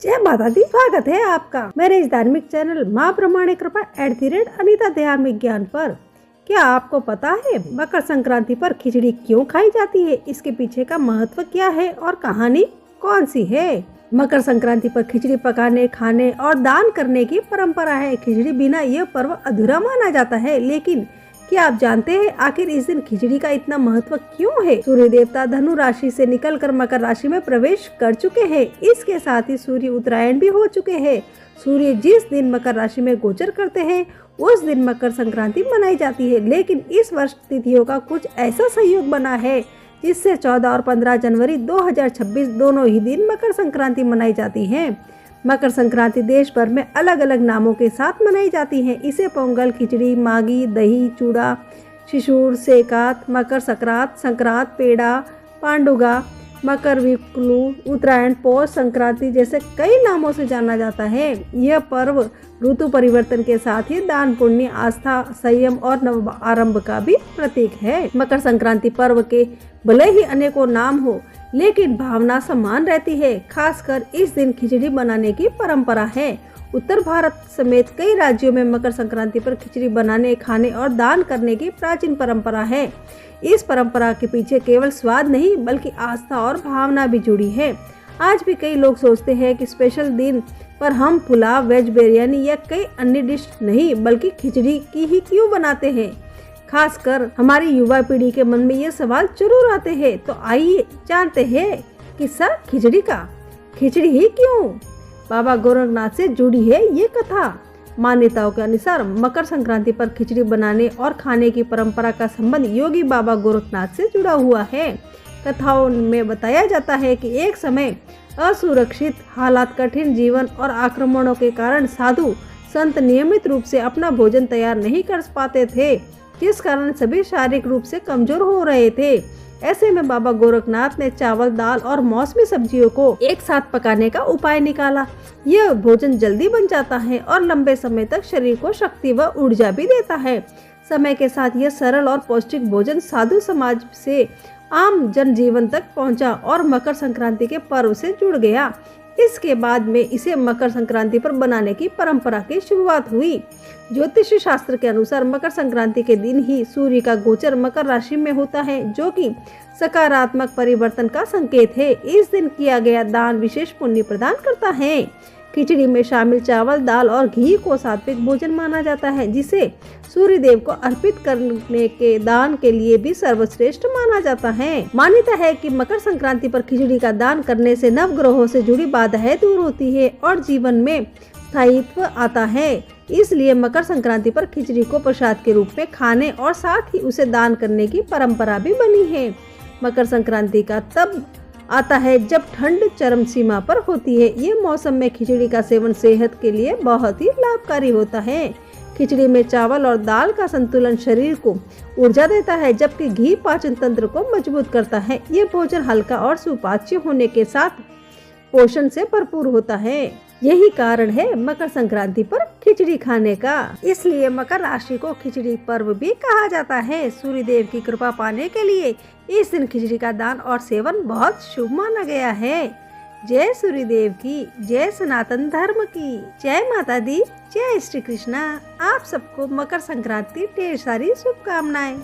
जय माता दी। स्वागत है आपका मेरे इस धार्मिक चैनल माँ प्रमाणिक कृपा @अनीता धार्मिक ज्ञान पर। क्या आपको पता है मकर संक्रांति पर खिचड़ी क्यों खाई जाती है? इसके पीछे का महत्व क्या है और कहानी कौन सी है? मकर संक्रांति पर खिचड़ी पकाने, खाने और दान करने की परंपरा है। खिचड़ी बिना यह पर्व अधूरा माना जाता है। लेकिन क्या आप जानते हैं आखिर इस दिन खिचड़ी का इतना महत्व क्यों है? सूर्य देवता धनु राशि से निकलकर मकर राशि में प्रवेश कर चुके हैं। इसके साथ ही सूर्य उत्तरायण भी हो चुके हैं। सूर्य जिस दिन मकर राशि में गोचर करते हैं उस दिन मकर संक्रांति मनाई जाती है। लेकिन इस वर्ष तिथियों का कुछ ऐसा संयोग बना है जिससे 14 और 15 जनवरी 2026 दोनों ही दिन मकर संक्रांति मनाई जाती है। मकर संक्रांति देश भर में अलग अलग नामों के साथ मनाई जाती है। इसे पोंगल, खिचड़ी, मागी, दही, चूड़ा, शिशुर, सेकात, मकर संक्रांत, संक्रांत, पेड़ा, पांडुगा, मकर विक्लू, उत्तरायण, पौष संक्रांति जैसे कई नामों से जाना जाता है। यह पर्व ऋतु परिवर्तन के साथ ही दान, पुण्य, आस्था, संयम और नव आरंभ का भी प्रतीक है। मकर संक्रांति पर्व के भले ही अनेकों नाम हो लेकिन भावना समान रहती है। खासकर इस दिन खिचड़ी बनाने की परंपरा है। उत्तर भारत समेत कई राज्यों में मकर संक्रांति पर खिचड़ी बनाने, खाने और दान करने की प्राचीन परंपरा है। इस परंपरा के पीछे केवल स्वाद नहीं बल्कि आस्था और भावना भी जुड़ी है। आज भी कई लोग सोचते हैं कि स्पेशल दिन पर हम पुलाव, वेज बिरयानी या कई अन्य डिश नहीं बल्कि खिचड़ी की ही क्यों बनाते हैं। खासकर हमारी युवा पीढ़ी के मन में ये सवाल जरूर आते हैं। तो आइए जानते हैं किस्सा खिचड़ी का। खिचड़ी ही क्यों? बाबा गोरखनाथ से जुड़ी है ये कथा। मान्यताओं के अनुसार मकर संक्रांति पर खिचड़ी बनाने और खाने की परंपरा का संबंध योगी बाबा गोरखनाथ से जुड़ा हुआ है। कथाओं में बताया जाता है कि एक समय असुरक्षित हालात, कठिन जीवन और आक्रमणों के कारण साधु संत नियमित रूप से अपना भोजन तैयार नहीं कर पाते थे, जिस कारण सभी शारीरिक रूप से कमजोर हो रहे थे। ऐसे में बाबा गोरखनाथ ने चावल, दाल और मौसमी सब्जियों को एक साथ पकाने का उपाय निकाला। यह भोजन जल्दी बन जाता है और लंबे समय तक शरीर को शक्ति व ऊर्जा भी देता है। समय के साथ यह सरल और पौष्टिक भोजन साधु समाज से आम जनजीवन तक पहुंचा और मकर संक्रांति के पर्व से जुड़ गया। इसके बाद में इसे मकर संक्रांति पर बनाने की परंपरा की शुरुआत हुई। ज्योतिष शास्त्र के अनुसार मकर संक्रांति के दिन ही सूर्य का गोचर मकर राशि में होता है, जो कि सकारात्मक परिवर्तन का संकेत है। इस दिन किया गया दान विशेष पुण्य प्रदान करता है। खिचड़ी में शामिल चावल, दाल और घी को सात्विक भोजन माना जाता है, जिसे सूर्य देव को अर्पित करने के दान के लिए भी सर्वश्रेष्ठ माना जाता है। मान्यता है कि मकर संक्रांति पर खिचड़ी का दान करने से नवग्रहों से जुड़ी बाधाएं दूर होती है और जीवन में स्थायित्व आता है। इसलिए मकर संक्रांति पर खिचड़ी को प्रसाद के रूप में खाने और साथ ही उसे दान करने की परंपरा भी बनी है। मकर संक्रांति का तब आता है जब ठंड चरम सीमा पर होती है। ये मौसम में खिचड़ी का सेवन सेहत के लिए बहुत ही लाभकारी होता है। खिचड़ी में चावल और दाल का संतुलन शरीर को ऊर्जा देता है, जबकि घी पाचन तंत्र को मजबूत करता है। ये भोजन हल्का और सुपाच्य होने के साथ पोषण से भरपूर होता है। यही कारण है मकर संक्रांति पर खिचड़ी खाने का। इसलिए मकर राशि को खिचड़ी पर्व भी कहा जाता है। सूर्य देव की कृपा पाने के लिए इस दिन खिचड़ी का दान और सेवन बहुत शुभ माना गया है। जय सूर्य देव की, जय सनातन धर्म की, जय माता दी, जय श्री कृष्णा। आप सबको मकर संक्रांति ढेर सारी शुभकामनाएं।